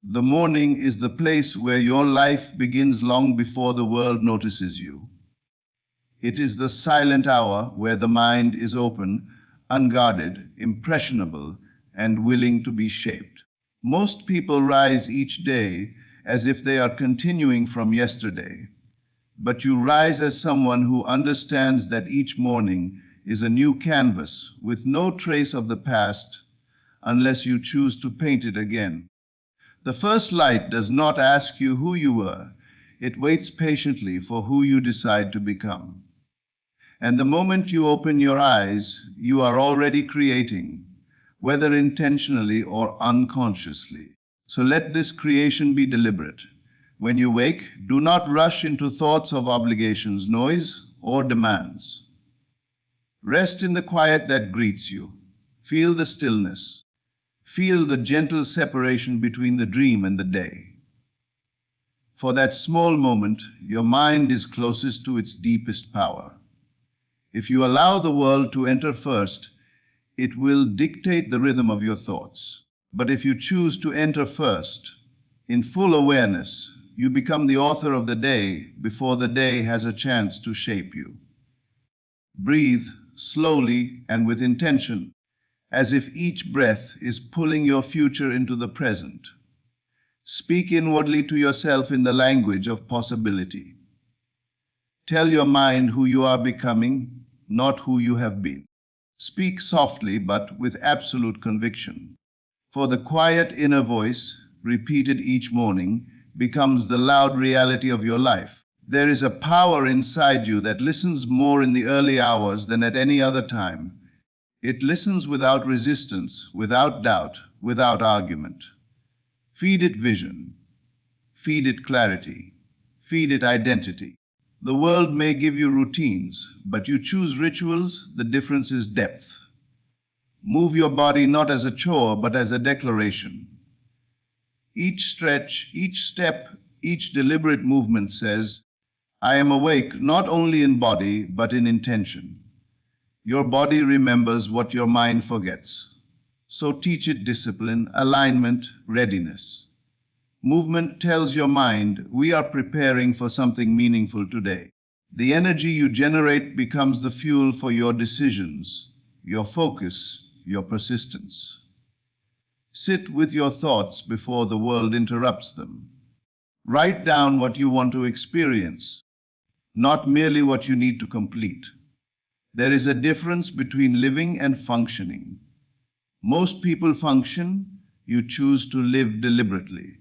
The morning is the place where your life begins long before the world notices you. It is the silent hour where the mind is open, unguarded, impressionable, and willing to be shaped. Most people rise each day as if they are continuing from yesterday, but you rise as someone who understands that each morning is a new canvas with no trace of the past unless you choose to paint it again. The first light does not ask you who you were, it waits patiently for who you decide to become. And the moment you open your eyes, you are already creating, whether intentionally or unconsciously. So let this creation be deliberate. When you wake, do not rush into thoughts of obligations, noise, or demands. Rest in the quiet that greets you. Feel the stillness. Feel the gentle separation between the dream and the day. For that small moment, your mind is closest to its deepest power. If you allow the world to enter first, it will dictate the rhythm of your thoughts. But if you choose to enter first, in full awareness, you become the author of the day before the day has a chance to shape you. Breathe slowly and with intention, as if each breath is pulling your future into the present. Speak inwardly to yourself in the language of possibility. Tell your mind who you are becoming, not who you have been. Speak softly but with absolute conviction, for the quiet inner voice, repeated each morning, becomes the loud reality of your life. There is a power inside you that listens more in the early hours than at any other time. It listens without resistance, without doubt, without argument. Feed it vision, feed it clarity, feed it identity. The world may give you routines, but you choose rituals, the difference is depth. Move your body not as a chore, but as a declaration. Each stretch, each step, each deliberate movement says, I am awake not only in body, but in intention. Your body remembers what your mind forgets. So teach it discipline, alignment, readiness. Movement tells your mind, we are preparing for something meaningful today. The energy you generate becomes the fuel for your decisions, your focus, your persistence. Sit with your thoughts before the world interrupts them. Write down what you want to experience, not merely what you need to complete. There is a difference between living and functioning. Most people function, you choose to live deliberately.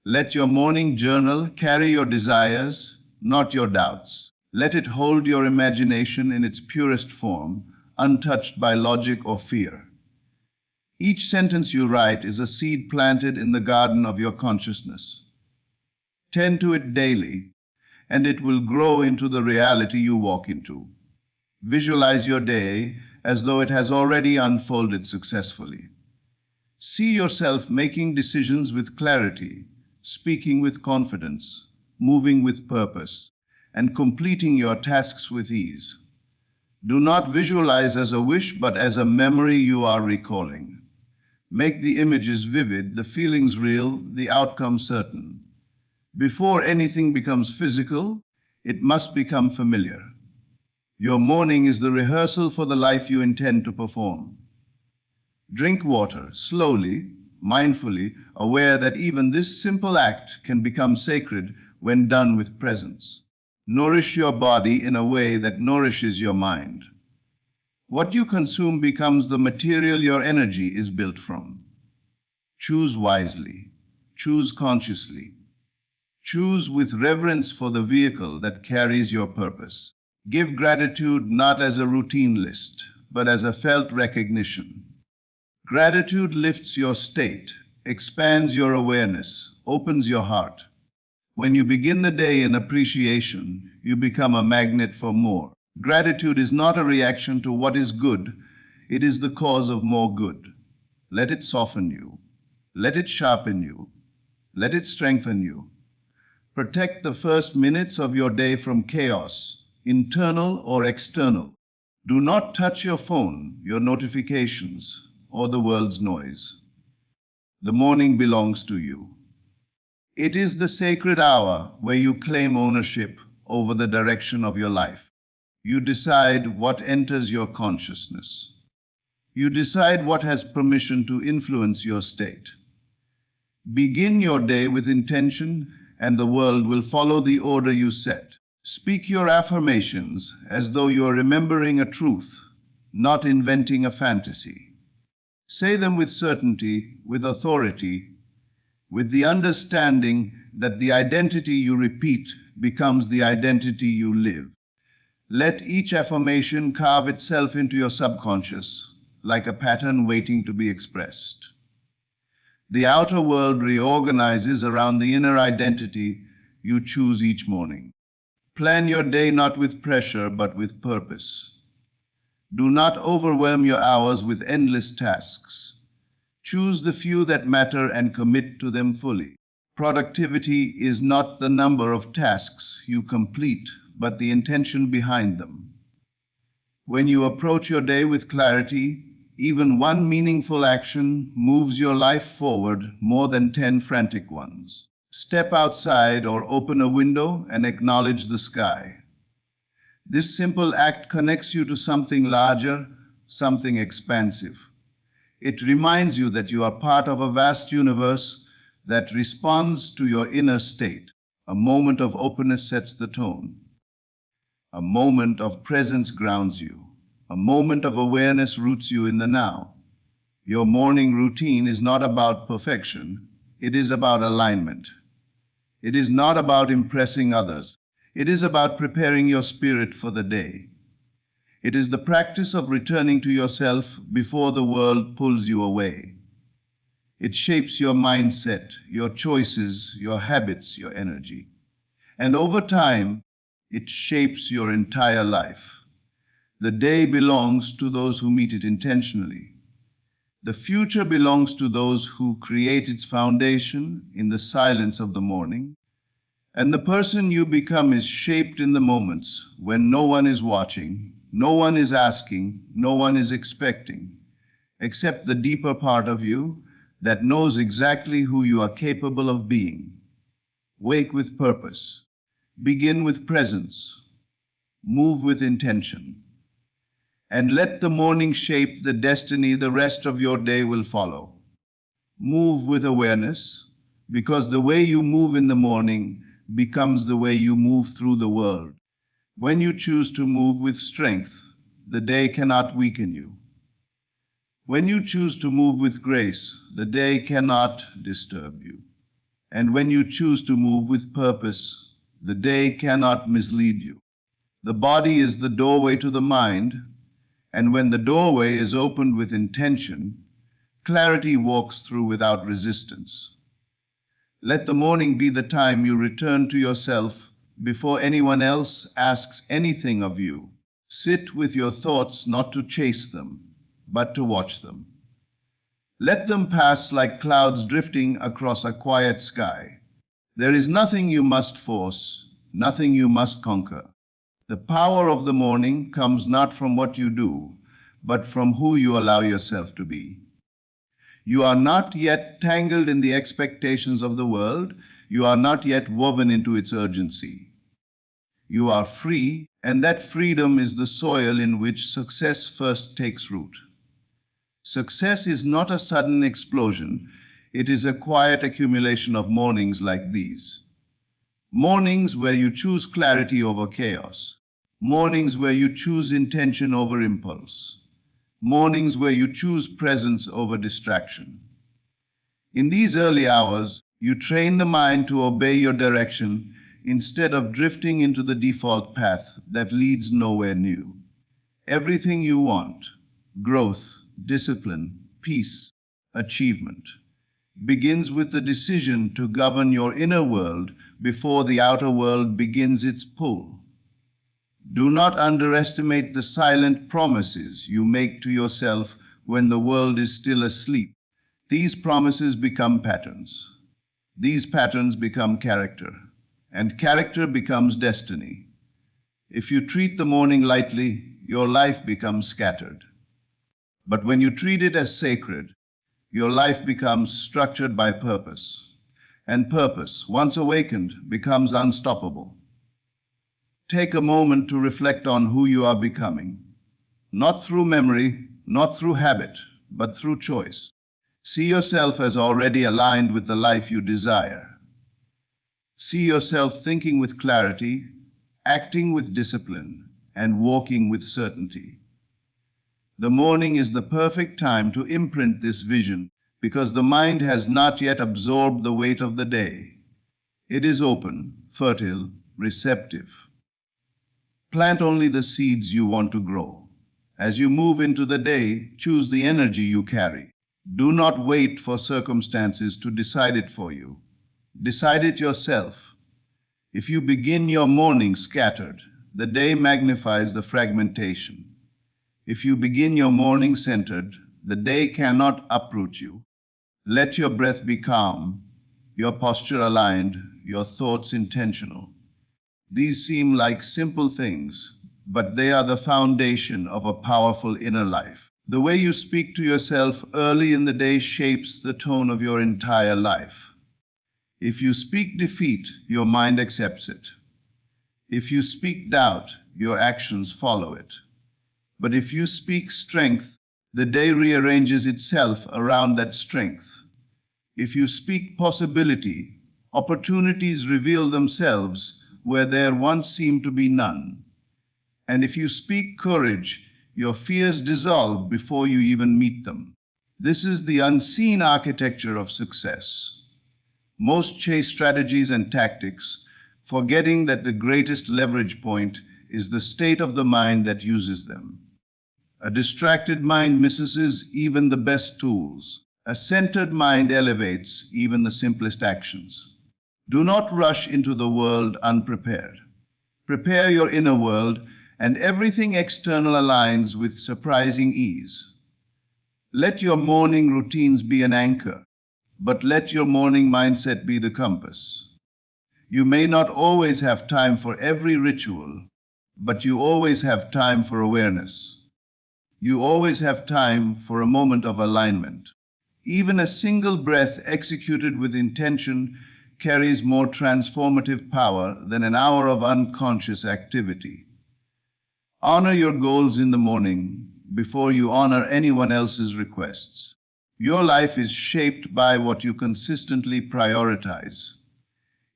Let your morning journal carry your desires, not your doubts. Let it hold your imagination in its purest form, untouched by logic or fear. Each sentence you write is a seed planted in the garden of your consciousness. Tend to it daily, and it will grow into the reality you walk into. Visualize your day as though it has already unfolded successfully. See yourself making decisions with clarity, speaking with confidence, moving with purpose, and completing your tasks with ease. Do not visualize as a wish, but as a memory you are recalling. Make the images vivid, the feelings real, the outcome certain. Before anything becomes physical, it must become familiar. Your morning is the rehearsal for the life you intend to perform. Drink water slowly, mindfully, aware that even this simple act can become sacred when done with presence. Nourish your body in a way that nourishes your mind. What you consume becomes the material your energy is built from. Choose wisely. Choose consciously. Choose with reverence for the vehicle that carries your purpose. Give gratitude not as a routine list, but as a felt recognition. Gratitude lifts your state, expands your awareness, opens your heart. When you begin the day in appreciation, you become a magnet for more. Gratitude is not a reaction to what is good, it is the cause of more good. Let it soften you. Let it sharpen you. Let it strengthen you. Protect the first minutes of your day from chaos, internal or external. Do not touch your phone, your notifications, or the world's noise. The morning belongs to you. It is the sacred hour where you claim ownership over the direction of your life. You decide what enters your consciousness. You decide what has permission to influence your state. Begin your day with intention, and the world will follow the order you set. Speak your affirmations as though you are remembering a truth, not inventing a fantasy. Say them with certainty, with authority, with the understanding that the identity you repeat becomes the identity you live. Let each affirmation carve itself into your subconscious, like a pattern waiting to be expressed. The outer world reorganizes around the inner identity you choose each morning. Plan your day not with pressure, but with purpose. Do not overwhelm your hours with endless tasks. Choose the few that matter and commit to them fully. Productivity is not the number of tasks you complete, but the intention behind them. When you approach your day with clarity, even one meaningful action moves your life forward more than 10 frantic ones. Step outside or open a window and acknowledge the sky. This simple act connects you to something larger, something expansive. It reminds you that you are part of a vast universe that responds to your inner state. A moment of openness sets the tone. A moment of presence grounds you. A moment of awareness roots you in the now. Your morning routine is not about perfection. It is about alignment. It is not about impressing others. It is about preparing your spirit for the day. It is the practice of returning to yourself before the world pulls you away. It shapes your mindset, your choices, your habits, your energy. And over time, it shapes your entire life. The day belongs to those who meet it intentionally. The future belongs to those who create its foundation in the silence of the morning. And the person you become is shaped in the moments when no one is watching, no one is asking, no one is expecting, except the deeper part of you that knows exactly who you are capable of being. Wake with purpose. Begin with presence. Move with intention. And let the morning shape the destiny the rest of your day will follow. Move with awareness, because the way you move in the morning becomes the way you move through the world. When you choose to move with strength, the day cannot weaken you. When you choose to move with grace, the day cannot disturb you. And when you choose to move with purpose, the day cannot mislead you. The body is the doorway to the mind, and when the doorway is opened with intention, clarity walks through without resistance. Let the morning be the time you return to yourself before anyone else asks anything of you. Sit with your thoughts not to chase them, but to watch them. Let them pass like clouds drifting across a quiet sky. There is nothing you must force, nothing you must conquer. The power of the morning comes not from what you do, but from who you allow yourself to be. You are not yet tangled in the expectations of the world. You are not yet woven into its urgency. You are free, and that freedom is the soil in which success first takes root. Success is not a sudden explosion. It is a quiet accumulation of mornings like these. Mornings where you choose clarity over chaos. Mornings where you choose intention over impulse. Mornings where you choose presence over distraction. In these early hours, you train the mind to obey your direction instead of drifting into the default path that leads nowhere new. Everything you want, growth, discipline, peace, achievement, begins with the decision to govern your inner world before the outer world begins its pull. Do not underestimate the silent promises you make to yourself when the world is still asleep. These promises become patterns. These patterns become character, and character becomes destiny. If you treat the morning lightly, your life becomes scattered. But when you treat it as sacred, your life becomes structured by purpose. and purpose, once awakened, becomes unstoppable. Take a moment to reflect on who you are becoming, not through memory, not through habit, but through choice. See yourself as already aligned with the life you desire. See yourself thinking with clarity, acting with discipline, and walking with certainty. The morning is the perfect time to imprint this vision because the mind has not yet absorbed the weight of the day. It is open, fertile, receptive. Plant only the seeds you want to grow. As you move into the day, choose the energy you carry. Do not wait for circumstances to decide it for you. Decide it yourself. If you begin your morning scattered, the day magnifies the fragmentation. If you begin your morning centered, the day cannot uproot you. Let your breath be calm, your posture aligned, your thoughts intentional. These seem like simple things, but they are the foundation of a powerful inner life. The way you speak to yourself early in the day shapes the tone of your entire life. If you speak defeat, your mind accepts it. If you speak doubt, your actions follow it. But if you speak strength, the day rearranges itself around that strength. If you speak possibility, opportunities reveal themselves where there once seemed to be none. And if you speak courage, your fears dissolve before you even meet them. This is the unseen architecture of success. Most chase strategies and tactics, forgetting that the greatest leverage point is the state of the mind that uses them. A distracted mind misses even the best tools. A centered mind elevates even the simplest actions. Do not rush into the world unprepared. Prepare your inner world, and everything external aligns with surprising ease. Let your morning routines be an anchor, but let your morning mindset be the compass. You may not always have time for every ritual, but you always have time for awareness. You always have time for a moment of alignment. Even a single breath executed with intention carries more transformative power than an hour of unconscious activity. Honor your goals in the morning before you honor anyone else's requests. Your life is shaped by what you consistently prioritize.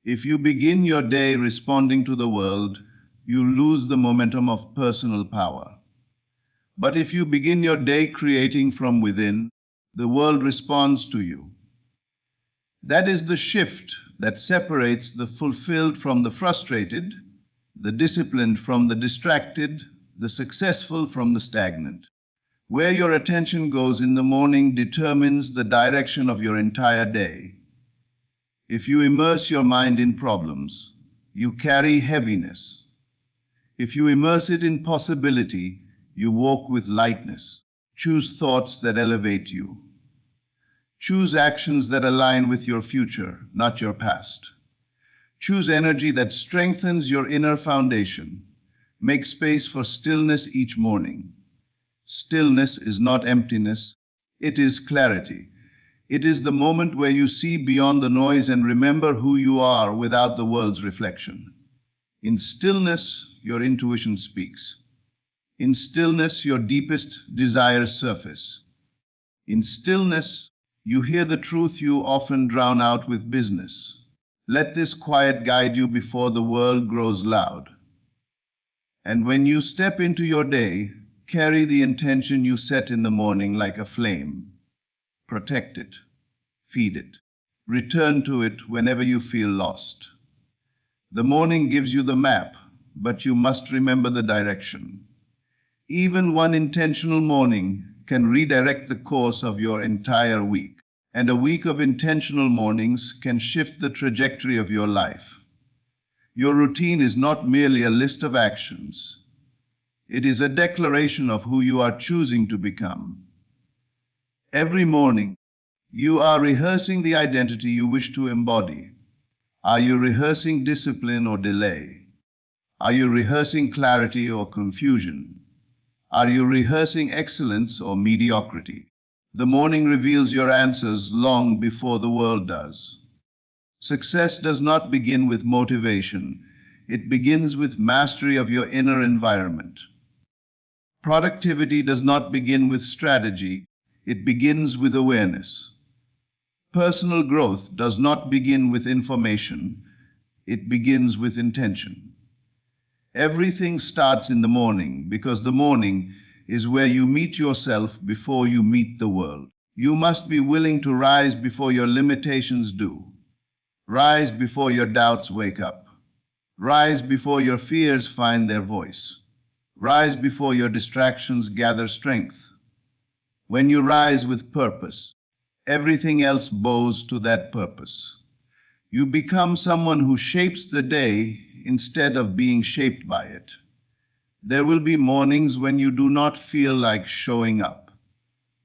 If you begin your day responding to the world, you lose the momentum of personal power. But if you begin your day creating from within, the world responds to you. That is the shift that separates the fulfilled from the frustrated, the disciplined from the distracted, the successful from the stagnant. Where your attention goes in the morning determines the direction of your entire day. If you immerse your mind in problems, you carry heaviness. If you immerse it in possibility, you walk with lightness. Choose thoughts that elevate you. Choose actions that align with your future, not your past. Choose energy that strengthens your inner foundation. Make space for stillness each morning. Stillness is not emptiness, it is clarity. It is the moment where you see beyond the noise and remember who you are without the world's reflection. In stillness, your intuition speaks. In stillness, your deepest desires surface. In stillness, you hear the truth you often drown out with business. Let this quiet guide you before the world grows loud. And when you step into your day, carry the intention you set in the morning like a flame. Protect it. Feed it. Return to it whenever you feel lost. The morning gives you the map, but you must remember the direction. Even one intentional morning can redirect the course of your entire week, and a week of intentional mornings can shift the trajectory of your life. Your routine is not merely a list of actions. It is a declaration of who you are choosing to become. Every morning, you are rehearsing the identity you wish to embody. Are you rehearsing discipline or delay? Are you rehearsing clarity or confusion? Are you rehearsing excellence or mediocrity? The morning reveals your answers long before the world does. Success does not begin with motivation. It begins with mastery of your inner environment. Productivity does not begin with strategy. It begins with awareness. Personal growth does not begin with information. It begins with intention. Everything starts in the morning because the morning is where you meet yourself before you meet the world. You must be willing to rise before your limitations do. Rise before your doubts wake up. Rise before your fears find their voice. Rise before your distractions gather strength. When you rise with purpose, everything else bows to that purpose. You become someone who shapes the day instead of being shaped by it. There will be mornings when you do not feel like showing up.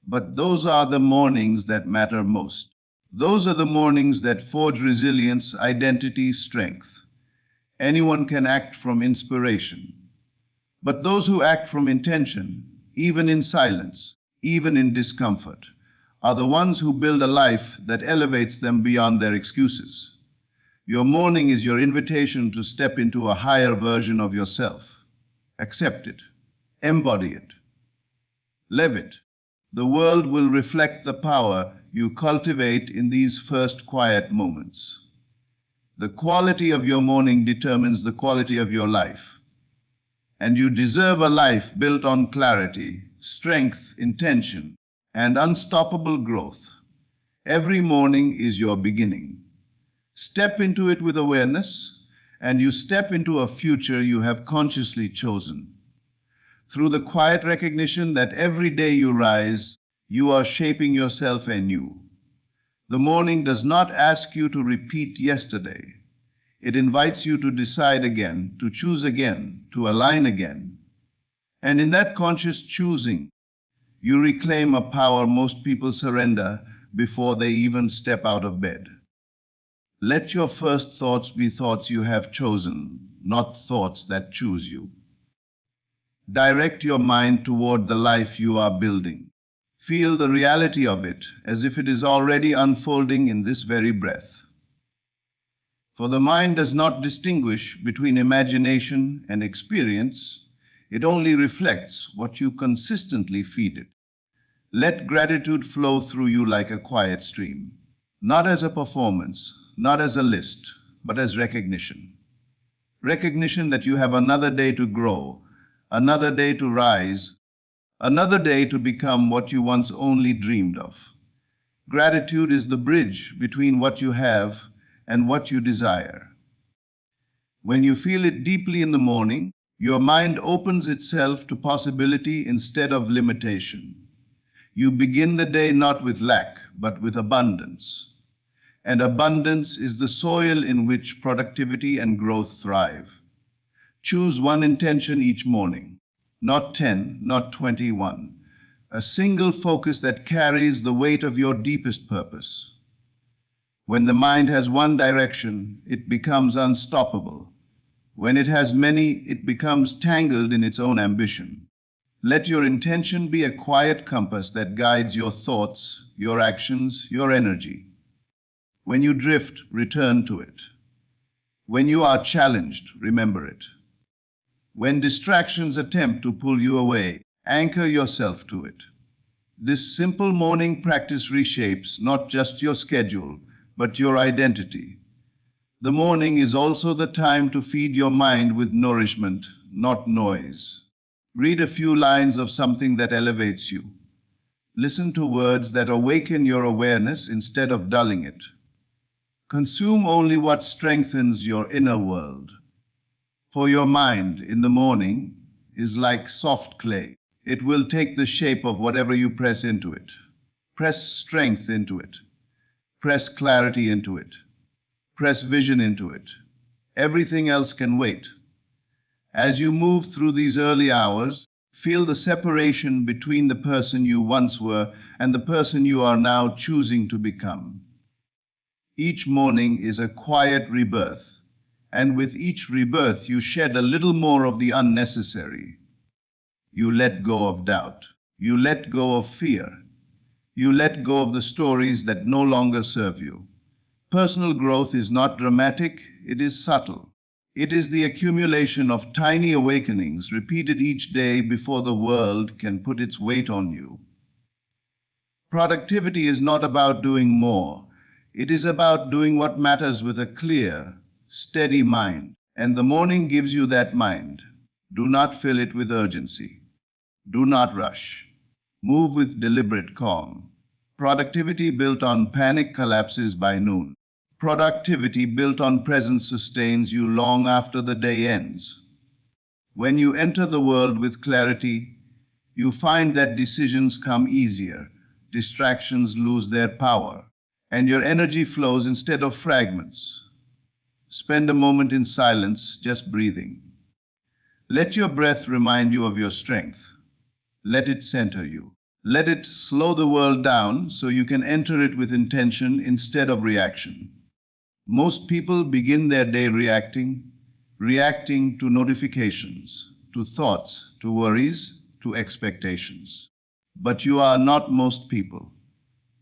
But those are the mornings that matter most. Those are the mornings that forge resilience, identity, strength. Anyone can act from inspiration. But those who act from intention, even in silence, even in discomfort, are the ones who build a life that elevates them beyond their excuses. Your morning is your invitation to step into a higher version of yourself. Accept it. Embody it. Live it. The world will reflect the power you cultivate in these first quiet moments. The quality of your morning determines the quality of your life. And you deserve a life built on clarity, strength, intention, and unstoppable growth. Every morning is your beginning. Step into it with awareness, and you step into a future you have consciously chosen. Through the quiet recognition that every day you rise, you are shaping yourself anew. The morning does not ask you to repeat yesterday. It invites you to decide again, to choose again, to align again. And in that conscious choosing, you reclaim a power most people surrender before they even step out of bed. Let your first thoughts be thoughts you have chosen, not thoughts that choose you. Direct your mind toward the life you are building. Feel the reality of it as if it is already unfolding in this very breath. For the mind does not distinguish between imagination and experience. It only reflects what you consistently feed it. Let gratitude flow through you like a quiet stream, not as a performance, not as a list, but as recognition. Recognition that you have another day to grow, another day to rise, another day to become what you once only dreamed of. Gratitude is the bridge between what you have and what you desire. When you feel it deeply in the morning, your mind opens itself to possibility instead of limitation. You begin the day not with lack, but with abundance. And abundance is the soil in which productivity and growth thrive. Choose one intention each morning, not 10, not 21. A single focus that carries the weight of your deepest purpose. When the mind has one direction, it becomes unstoppable. When it has many, it becomes tangled in its own ambition. Let your intention be a quiet compass that guides your thoughts, your actions, your energy. When you drift, return to it. When you are challenged, remember it. When distractions attempt to pull you away, anchor yourself to it. This simple morning practice reshapes not just your schedule, but your identity. The morning is also the time to feed your mind with nourishment, not noise. Read a few lines of something that elevates you. Listen to words that awaken your awareness instead of dulling it. Consume only what strengthens your inner world. For your mind in the morning is like soft clay. It will take the shape of whatever you press into it. Press strength into it. Press clarity into it. Press vision into it. Everything else can wait. As you move through these early hours, feel the separation between the person you once were and the person you are now choosing to become. Each morning is a quiet rebirth, and with each rebirth you shed a little more of the unnecessary. You let go of doubt. You let go of fear. You let go of the stories that no longer serve you. Personal growth is not dramatic, it is subtle. It is the accumulation of tiny awakenings repeated each day before the world can put its weight on you. Productivity is not about doing more. It is about doing what matters with a clear, steady mind. And the morning gives you that mind. Do not fill it with urgency. Do not rush. Move with deliberate calm. Productivity built on panic collapses by noon. Productivity built on presence sustains you long after the day ends. When you enter the world with clarity, you find that decisions come easier, distractions lose their power, and your energy flows instead of fragments. Spend a moment in silence, just breathing. Let your breath remind you of your strength. Let it center you. Let it slow the world down so you can enter it with intention instead of reaction. Most people begin their day reacting to notifications, to thoughts, to worries, to expectations. But you are not most people.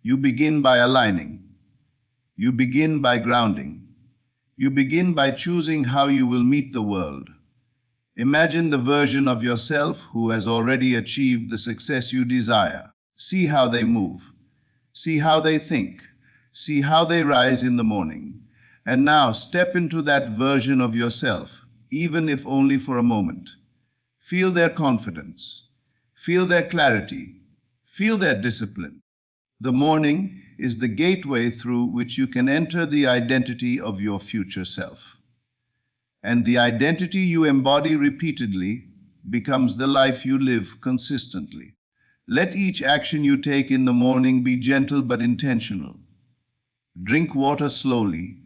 You begin by aligning. You begin by grounding. You begin by choosing how you will meet the world. Imagine the version of yourself who has already achieved the success you desire. See how they move. See how they think. See how they rise in the morning. And now step into that version of yourself, even if only for a moment. Feel their confidence. Feel their clarity. Feel their discipline. The morning is the gateway through which you can enter the identity of your future self. And the identity you embody repeatedly becomes the life you live consistently. Let each action you take in the morning be gentle but intentional. Drink water slowly,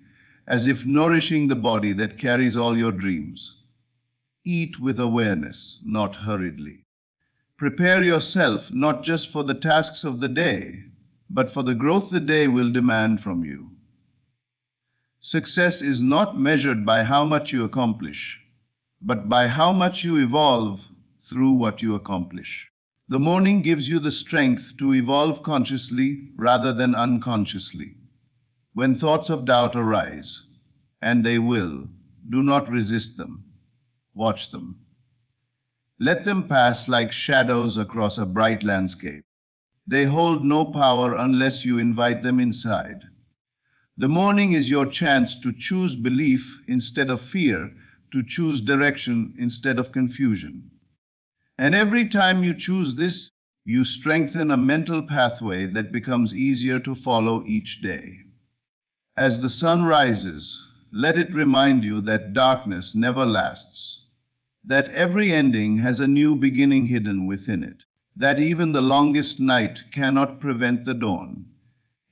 as if nourishing the body that carries all your dreams. Eat with awareness, not hurriedly. Prepare yourself not just for the tasks of the day, but for the growth the day will demand from you. Success is not measured by how much you accomplish, but by how much you evolve through what you accomplish. The morning gives you the strength to evolve consciously rather than unconsciously. When thoughts of doubt arise, and they will, do not resist them. Watch them. Let them pass like shadows across a bright landscape. They hold no power unless you invite them inside. The morning is your chance to choose belief instead of fear, to choose direction instead of confusion. And every time you choose this, you strengthen a mental pathway that becomes easier to follow each day. As the sun rises, let it remind you that darkness never lasts, that every ending has a new beginning hidden within it, that even the longest night cannot prevent the dawn.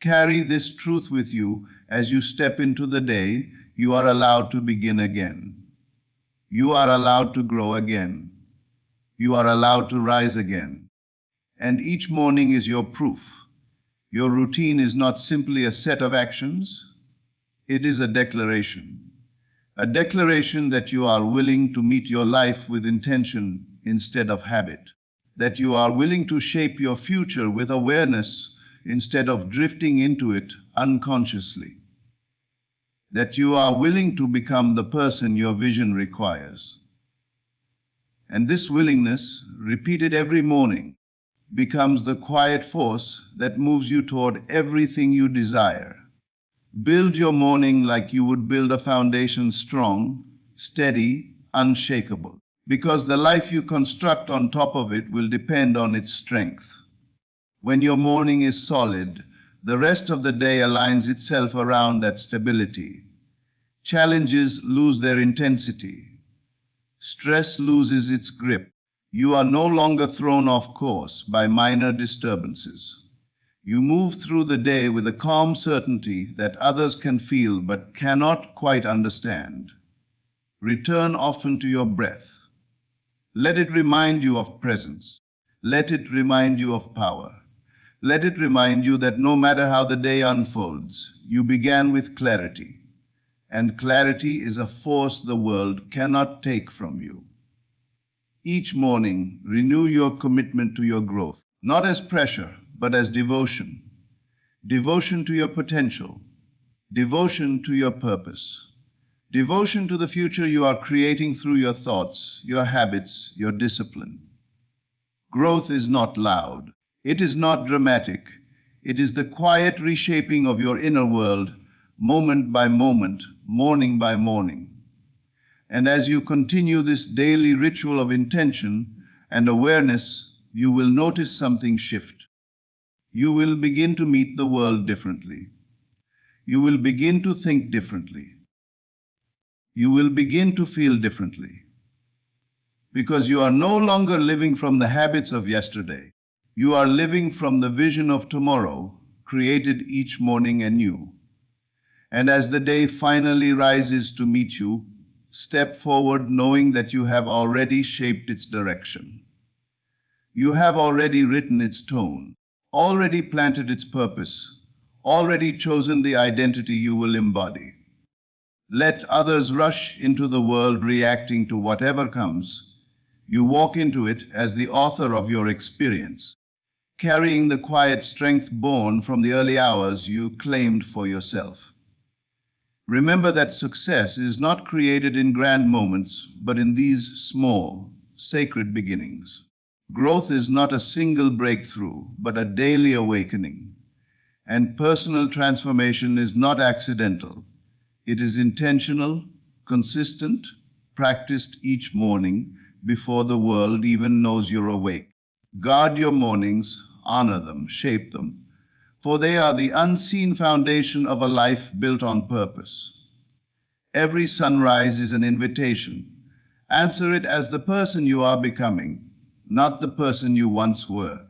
Carry this truth with you as you step into the day. You are allowed to begin again. You are allowed to grow again. You are allowed to rise again. And each morning is your proof. Your routine is not simply a set of actions, it is a declaration that you are willing to meet your life with intention instead of habit, that you are willing to shape your future with awareness instead of drifting into it unconsciously, that you are willing to become the person your vision requires. And this willingness, repeated every morning, becomes the quiet force that moves you toward everything you desire. Build your morning like you would build a foundation strong, steady, unshakable, because the life you construct on top of it will depend on its strength. When your morning is solid, the rest of the day aligns itself around that stability. Challenges lose their intensity. Stress loses its grip. You are no longer thrown off course by minor disturbances. You move through the day with a calm certainty that others can feel but cannot quite understand. Return often to your breath. Let it remind you of presence. Let it remind you of power. Let it remind you that no matter how the day unfolds, you began with clarity. And clarity is a force the world cannot take from you. Each morning, renew your commitment to your growth, not as pressure, but as devotion. Devotion to your potential. Devotion to your purpose. Devotion to the future you are creating through your thoughts, your habits, your discipline. Growth is not loud. It is not dramatic. It is the quiet reshaping of your inner world, moment by moment, morning by morning. And as you continue this daily ritual of intention and awareness, you will notice something shift. You will begin to meet the world differently. You will begin to think differently. You will begin to feel differently. Because you are no longer living from the habits of yesterday. You are living from the vision of tomorrow, created each morning anew. And as the day finally rises to meet you, step forward knowing that you have already shaped its direction. You have already written its tone, already planted its purpose, already chosen the identity you will embody. Let others rush into the world reacting to whatever comes. You walk into it as the author of your experience, carrying the quiet strength born from the early hours you claimed for yourself. Remember that success is not created in grand moments, but in these small, sacred beginnings. Growth is not a single breakthrough, but a daily awakening. And personal transformation is not accidental. It is intentional, consistent, practiced each morning before the world even knows you're awake. Guard your mornings, honor them, shape them, for they are the unseen foundation of a life built on purpose. Every sunrise is an invitation. Answer it as the person you are becoming, not the person you once were.